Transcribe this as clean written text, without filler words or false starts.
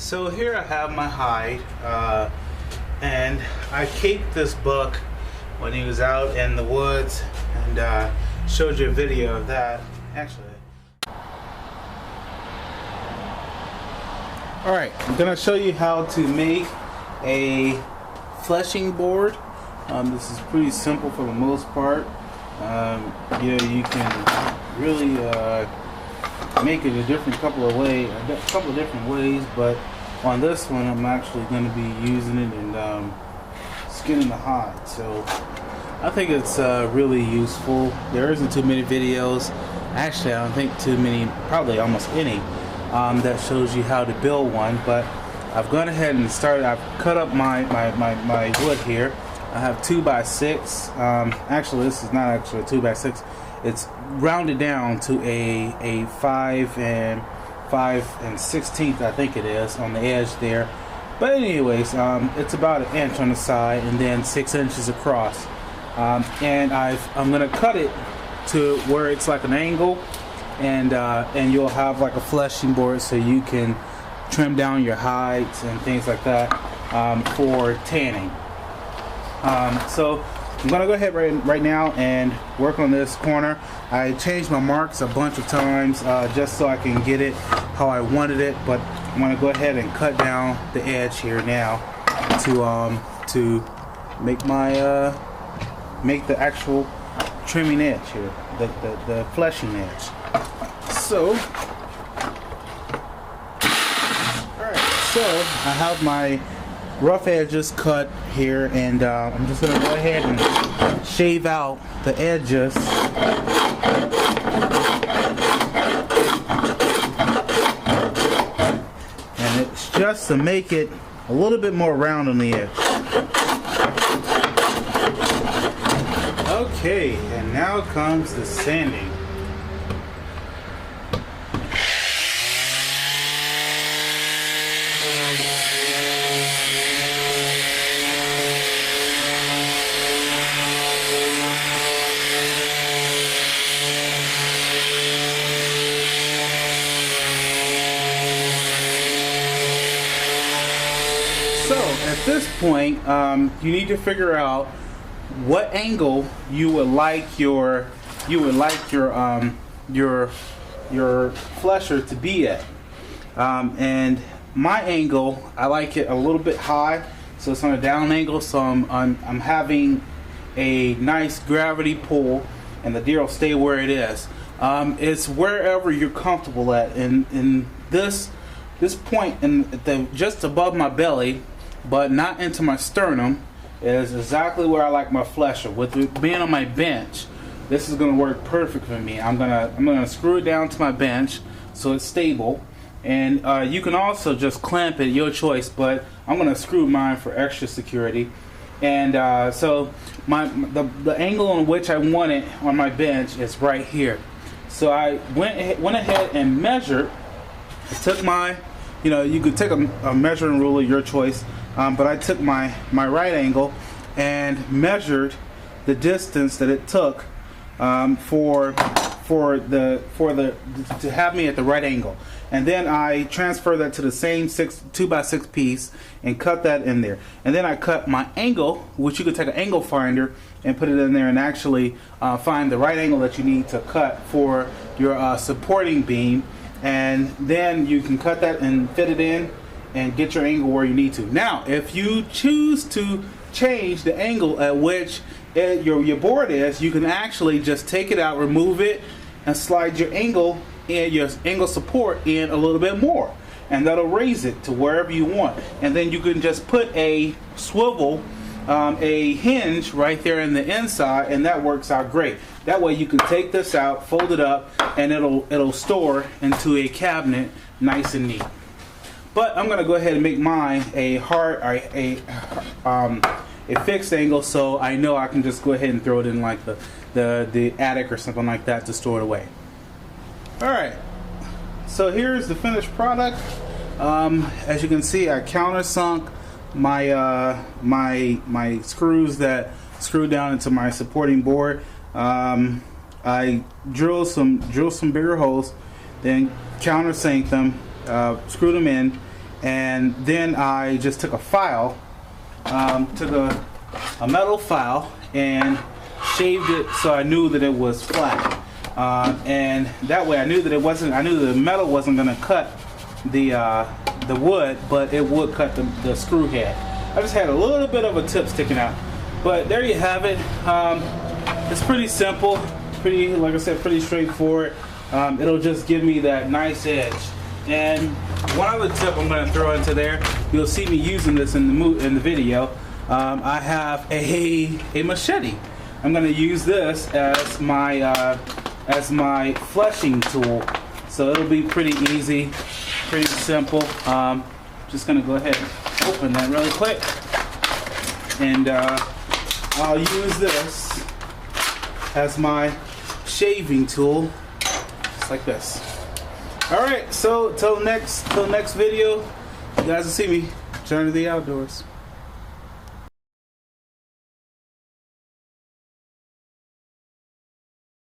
So here I have my hide, and I caped this buck when he was out in the woods, and showed you a video of that. Actually, alright, I'm going to show you how to make a fleshing board. This is pretty simple for the most part. You can really make it a couple of different ways, but on this one I'm actually going to be using it and skinning the hide. So I think it's really useful. There isn't too many videos, actually I don't think too many, probably almost any, that shows you how to build one, but I've gone ahead and I've cut up my wood here. I have 2x6. Actually, this is not actually a 2x6. It's rounded down to a 5 and 5/16, I think it is, on the edge there. But anyways, it's about an inch on the side and then 6 inches across. And I'm gonna cut it to where it's like an angle, and you'll have like a fleshing board so you can trim down your hides and things like that for tanning. So I'm gonna go ahead right now and work on this corner. I changed my marks a bunch of times just so I can get it how I wanted it, but I'm gonna go ahead and cut down the edge here now to make my make the actual trimming edge here, the fleshing edge. So So I have my rough edges cut here, and I'm just going to go ahead and shave out the edges. And it's just to make it a little bit more round on the edge. Okay, and now comes the sanding. So at this point, you need to figure out what angle you would like your flesher to be at. And my angle, I like it a little bit high, so it's on a down angle. So I'm having a nice gravity pull, and the deer will stay where it is. It's wherever you're comfortable at. In this point, just above my belly, but not into my sternum, is exactly where I like my flesher. With it being on my bench, this is going to work perfect for me. I'm gonna screw it down to my bench so it's stable, and you can also just clamp it, your choice. But I'm going to screw mine for extra security. And so the angle on which I want it on my bench is right here. So I went ahead and measured. I took my, you could take a measuring ruler, your choice. But I took my right angle and measured the distance that it took to have me at the right angle, and then I transferred that to the same 2x6 piece and cut that in there. And then I cut my angle, which you could take an angle finder and put it in there and actually find the right angle that you need to cut for your supporting beam, and then you can cut that and fit it in and get your angle where you need to. Now, if you choose to change the angle at which your board is, you can actually just take it out, remove it, and slide your angle support in a little bit more, and that'll raise it to wherever you want. And then you can just put a swivel, a hinge right there in the inside, and that works out great. That way you can take this out, fold it up, and it'll store into a cabinet nice and neat. But I'm going to go ahead and make mine a fixed angle, so I know I can just go ahead and throw it in like the attic or something like that to store it away. Alright, so here's the finished product. As you can see, I countersunk my screws that screw down into my supporting board. I drilled some bigger holes, then countersunk them, screwed them in, and then I just took a file, took a metal file and shaved it so I knew that it was flat, and that way I knew that it wasn't. I knew the metal wasn't going to cut the wood, but it would cut the screw head. I just had a little bit of a tip sticking out, but there you have it. It's pretty simple, pretty, like I said, pretty straightforward. It'll just give me that nice edge. And one other tip I'm going to throw into there, you'll see me using this in the video. I have a machete. I'm going to use this as my fleshing tool. So it'll be pretty easy, pretty simple. Just going to go ahead and open that really quick, and I'll use this as my shaving tool, just like this. All right, so till next video, you guys will see me journey to the outdoors.